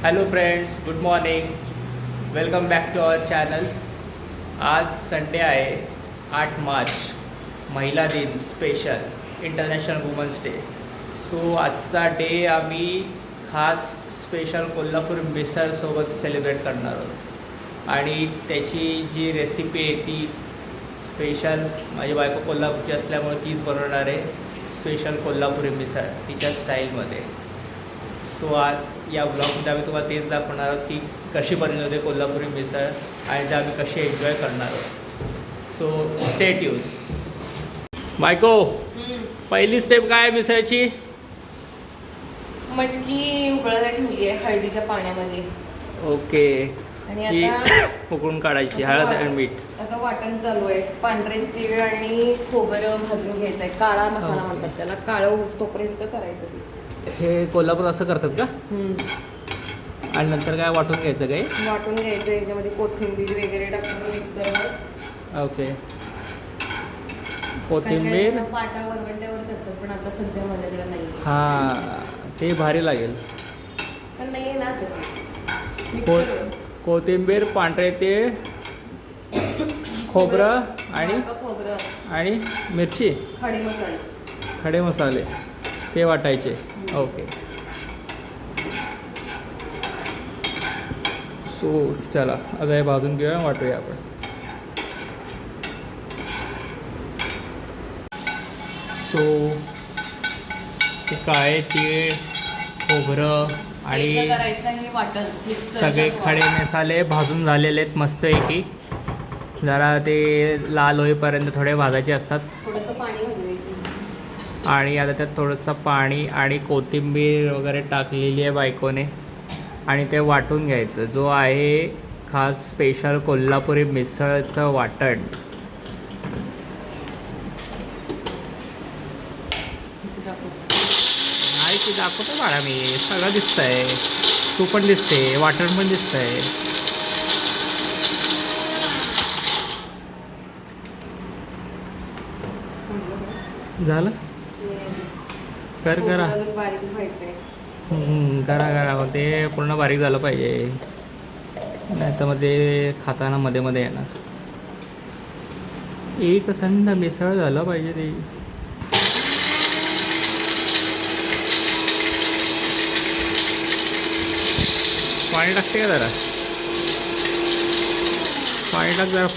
Hello friends, good morning. Welcome back to our channel. आज Sunday आहे, 8 मार्च, महिला दिन special, international women's day. So आजचा डे आम्ही खास स्पेशल कोल्हापूर मिसळसोबत सेलिब्रेट करणार आहोत. आणि त्याची जी रेसिपी आहे ती स्पेशल माझी बायको कोल्हापूरची असल्यामुळे तीच बनवणार आहे. स्पेशल कोल्हापुरी मिसळ तिच्या स्टाईलमध्ये. सो आज या ब्लॉगमध्ये आम्ही तुम्हाला तेच दाखवणार आहोत की कशी बनवली होते कोल्हापुरी मिसळ आणि ते आम्ही कशी एन्जॉय करणार आहोत. So stay tune. बायको, पहिली स्टेप काय आहे मिसळची? मटकी उकळायला ठेवली आहे हळदीच्या पाण्यामध्ये. ओके. आणि ही आता उकळून काढायची हळद आणि मीठ. आता वाटण चालू आहे. पांढरे तीळ आणि खोबरं भाजून घ्यायचं आहे. काळा मसाला म्हणतात त्याला. काळं होस तोपर्यंत करायचं ते. हे कोल्हापूर असं करतात का? आणि नंतर काय वाटून घ्यायचं काय? वाटून घ्यायचं. याच्यामध्ये कोथिंबीर वगैरे टाकून मिक्सरवर. ओके. कोथिंबीर पाटा वरवंट्यावर करतात, पण आता सध्या माझ्याकडे नाही. हां, ते भारी लागेल. पण नाही आहे ना ते. कोथिंबीर, पांढरे तीळ, खोबरं खोबरं आणि मिरची, खडे मसाले ते वाटायचे. ओके. सो चला आता हे भाजून घेऊया, वाटूया आपण. सो ते काळे तीळ, खोबरं आणि सगळे खडे मसाले भाजून झालेले आहेत मस्तपैकी. जरा ते लाल होईपर्यंत थोडे भाजायचे असतात. थोडंसं पाणी घालूया. आणि आता त्यात थोडंसं पाणी आणि कोथिंबीर वगैरे टाकलेली आहे बायकोने. आणि ते वाटून घ्यायचं. जो आहे खास स्पेशल कोल्हापुरी मिसळचं वाटण. नाही ते दाखवतो बाळा, मी सगळं दिसतंय. तू पण दिसते, वाटण पण दिसतंय. झालं? करा करा मग ते पूर्ण बारीक झालं पाहिजे, नाही तर मग ते खाताना मध्ये मध्ये येणार. एक संध मिसळ झालं पाहिजे ते. पाणी टाकते का जरा? पाणी टाक जरा.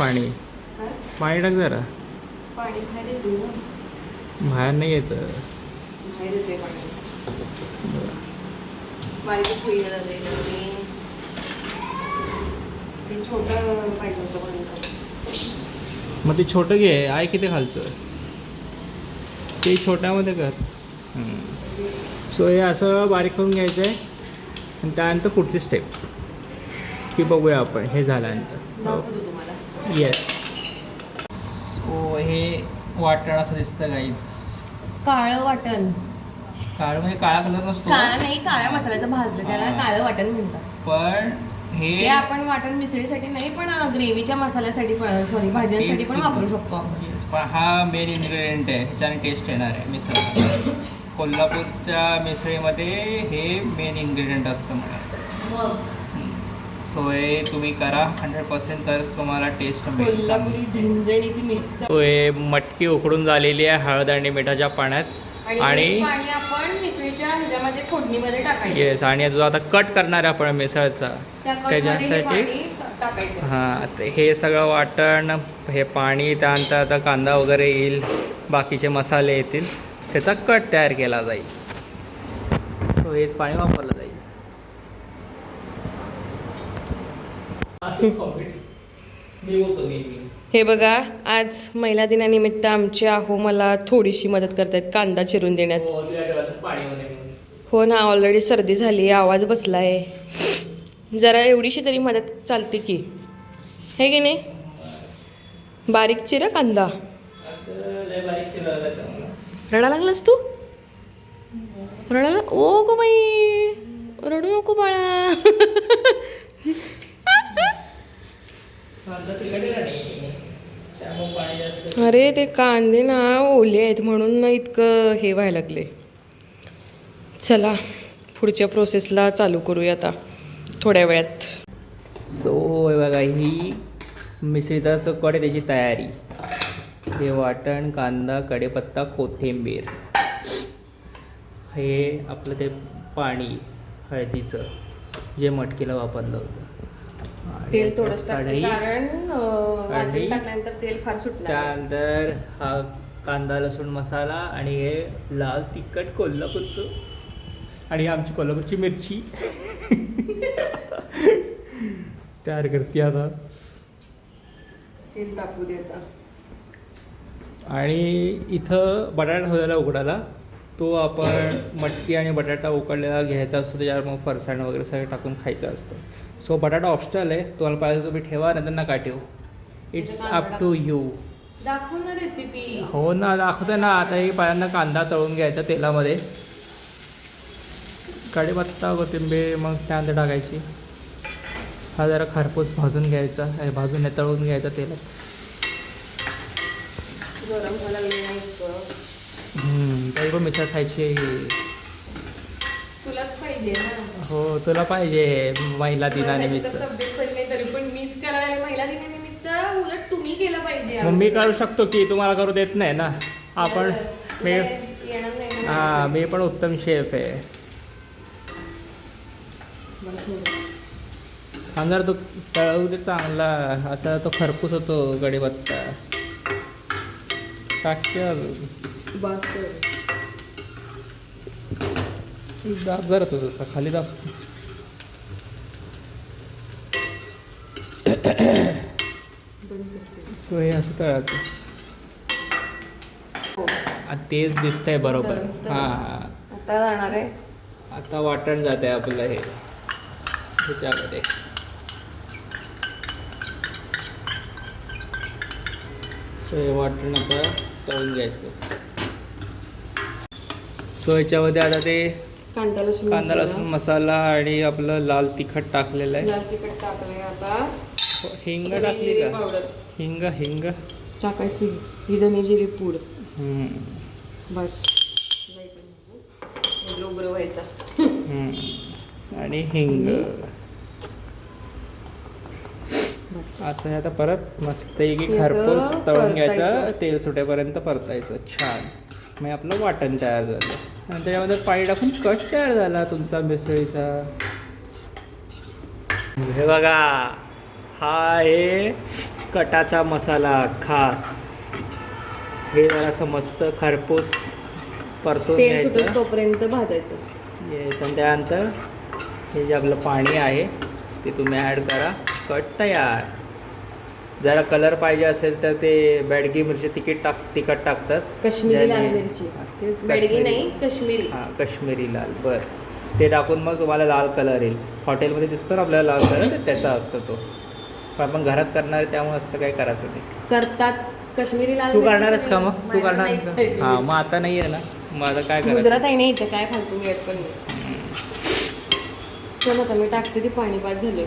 पाणी टाक जरा. बाहेर नाही येत. मग ते छोटं घे. आहे किती खालचं ते छोट्यामध्ये कर. सो हे असं बारीक करून घ्यायचं आहे. आणि त्यानंतर पुढची स्टेप ती बघूया आपण हे झाल्यानंतर. येस. सो हे वाटण असं दिसतं गाईज. काळं वाटण. काळं म्हणजे काळा कलर नसतो. काळा नाही, काळ्या मसाल्याचं भाजलं त्याला काळं वाटण म्हणतात. पण हे आपण वाटण मिसळीसाठी नाही, पण ग्रेव्हीच्या मसाल्यासाठी, सॉरी भाज्यांसाठी पण वापरू शकतो आपण. पण हा मेन इन्ग्रेडियंट आहे, ह्याच्याने टेस्ट येणार आहे मिसळ. कोल्हापूरच्या मिसळीमध्ये हे मेन इन्ग्रेडियंट असतं मला. सो हे तुम्ही करा 100%, तरच तुम्हाला टेस्ट मिळेल. कोल्हापुरी झणझणीत मिसळ. सो हे मटकी उकडून झालेली आहे हळद आणि मिठाच्या पाण्यात. आणि पाणी आपण मिसळीच्या ह्याच्यामध्ये फोडणीमध्ये टाकायचं. येस. आणि जो आता कट करणार आहे आपण मिसळचा, त्याच्यासाठी टाकायचं. हां, हे सगळं वाटण, हे पाणी, त्यानंतर आता कांदा वगैरे येईल, बाकीचे मसाले येतील, त्याचा कट तयार केला जाईल. सो हेच पाणी वापरलं जाईल. हे बघा, आज महिला दिनानिमित्त आमचे आहो मला थोडीशी मदत करतायत कांदा चिरून देण्यात. हो ना, ऑलरेडी सर्दी झाली, आवाज बसलाय. जरा एवढीशी तरी मदत चालते की, हे की नाही? बारीक चिरा कांदा. रडा लागलास तू? रडायला? ओ गो बाई, रडू नको बाळा. अरे ते कांदे ना ओले आहेत म्हणून ना इतकं हे व्हायला लागले. चला पुढच्या प्रोसेसला चालू करूया आता. थोड्या वेळात. सो हे बघा ही मिसळीचा जो कड आहे त्याची तयारी. हे वाटण, कांदा, कढीपत्ता, कोथिंबीर, हे आपलं ते पाणी हळदीचं जे मटकीला वापरलं होतं. आणि तेल थोडंच टाकते कढई, कारण वाटण कढई, टाकल्यानंतर तेल फार सुटणार. त्यानंतर हा कांदा लसूण मसाला आणि हे लाल तिखट कोल्हापूरचं आणि आमची कोल्हापूरची मिरची तयार करते आता. तेल तापू देता. आणि इथं बटाटा ठेवलेला उकडायला, तो आपण मटकी आणि बटाटा उकडलेला घ्यायचा असतो, त्याच्यावर मग फरसाण वगैरे सगळं टाकून खायचं असतं. सो बटाटा ऑप्शनल आहे, तुम्हाला पाहिजे तुम्ही ठेवा, नाही तर नका ठेवू. It's up to you. दाखव ना रेसिपी. हो ना, दाखवते ना. आता हे पहिल्यांदा कांदा तळून घ्यायचा तेलामध्ये, कढीपत्ता, कोथिंबीर, मग त्यानंतर टाकायची. हा जरा खरपूस भाजून घ्यायचा, भाजून तळून घ्यायचा तेलात. गरम व्हायला तरी पण मिसळ खायची आहे. तुलाच पाहिजे ना. हो, तुला पाहिजे महिला दिनानिमित्त. तब्येत पण नाही तरी पण मीच करायला महिला दिनानिमित्त उलट तुम्ही केलं पाहिजे. मग मी करू शकतो की, तुम्हाला करू देत नाही ना. आपण मी येणार नाही ना. हां, मी पण उत्तम शेफ आहे. जर तो तळवू दे चांगला, असा तो खरपूस होतो कढीपत्ता. टाकते दाब जरा तो तसा खाली दाब. सो हे असं तळायचं. तेच दिसतंय बरोबर. हां हां, आता जाणार आहे. आता वाटण जात आहे आपलं हे ह्याच्यामध्ये. सो हे वाटण आता तळून घ्यायचं. सो ह्याच्यामध्ये आता ते कांदा लसूण मसाला आणि आपलं लाल तिखट टाकलेलं आहे. लाल तिखट टाकलंय. आता हिंग टाकली का? पावडर हिंग टाकायची. ही धने जिरे पूड. बस उग्र व्हायचा. आणि हिंग असं हे आता परत मस्त की खरपूस तळून घ्यायचं, तेल सुटेपर्यंत परतायचं. छान. मग आपलं वाटण तयार झालं आणि त्याच्यामध्ये पाणी टाकून कट तयार झाला तुमचा मिसळीचा. हे बघा, हा आहे कटाचा मसाला खास. हे जरासं मस्त खरपूस परतून घ्यायचं, तोपर्यंत भाजायचं. येस. आणि त्यानंतर हे जे आपलं पाणी आहे ते तुम्ही ॲड करा. कट तयार. जरा कलर पाहिजे असेल तर ते बेडगी मिरची तिखट टाकतात. कश्मीरी लाल मिरची. बेडगी नाही, कश्मीरी. हां, कश्मीरी लाल. बरं, ते टाकून मग तुम्हाला लाल कलर येईल. हॉटेलमध्ये दिसतो ना आपल्याला लाल कलर, त्याचा असतो तो. पण आपण घरात करणार आहे त्यामुळे असं काही करायचं नाही. करतात कश्मीरी लाल. तू करणारच का मग? तू करणार? हां, मग आता नाही आहे ना, मग आता काय करायचं? गुजरात आहे नाही, इथं काय फालतू मिळत पण नाही. चल आता मी टाकते ते पाणी. बाद झालं.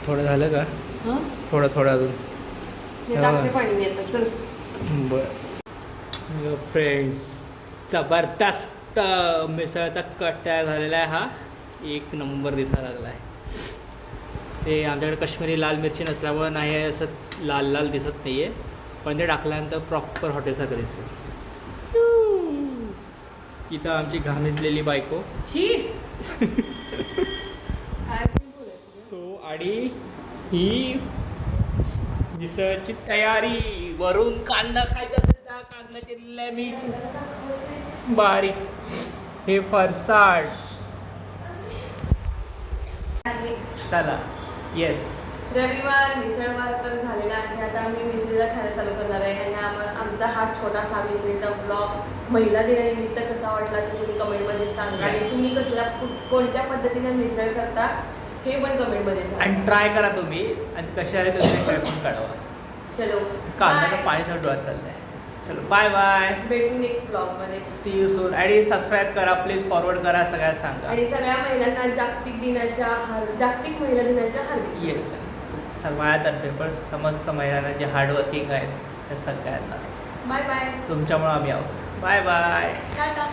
थोडं झालं का? हां, थोडं अजून मी टाकते पाणी मी आता. चल. बरं फ्रेंड्स, जबरदस्त मिसळचा कट तयार झालेला आहे. हा एक नंबर दिसायला लागला आहे. ते आमच्याकडे कश्मीरी लाल मिरची नसल्यामुळं नाही आहे, असं लाल लाल दिसत नाही आहे, पण ते टाकल्यानंतर प्रॉपर हॉटेलसारखं दिसेल. इथं आमची घामिजलेली बायको. सो आणि ही मिसळची तयारी. वरून कांदा खायचा असेल तर कांदा चिरलेला, मीठ बारीक, हे फरसाण. चला. येस, रविवार मिसळवार तर झालेला आहे. आता आम्ही मिसळीला खायला चालू करणार आहे. आणि आमचा हा छोटासा मिसळीचा ब्लॉग महिला दिनानिमित्त कसा वाटला ते तुम्ही कमेंटमध्ये सांगा. आणि तुम्ही कोणत्या पद्धतीने मिसळ करता हे पण कमेंटमध्ये सांगा. आणि ट्राय करा तुम्ही, आणि कशा आले तसे ट्राय पण काढवा. चलो, कांद्याचं पाणी सगळं डोळ्यात चाललंय. चलो, बाय बाय. भेटू नेक्स्ट ब्लॉगमध्ये. See you soon. आणि सबस्क्राईब करा प्लीज, फॉरवर्ड करा, सगळ्यात सांगा. आणि सगळ्या महिलांना जागतिक महिला दिनाच्या हार्दिक येस, माझ्यातर्फे पण समस्त महिलांना जे हार्डवर्किंग आहेत त्या सगळ्यांना. Bye bye. तुमच्यामुळं आम्ही आहोत. Bye bye. टाटा.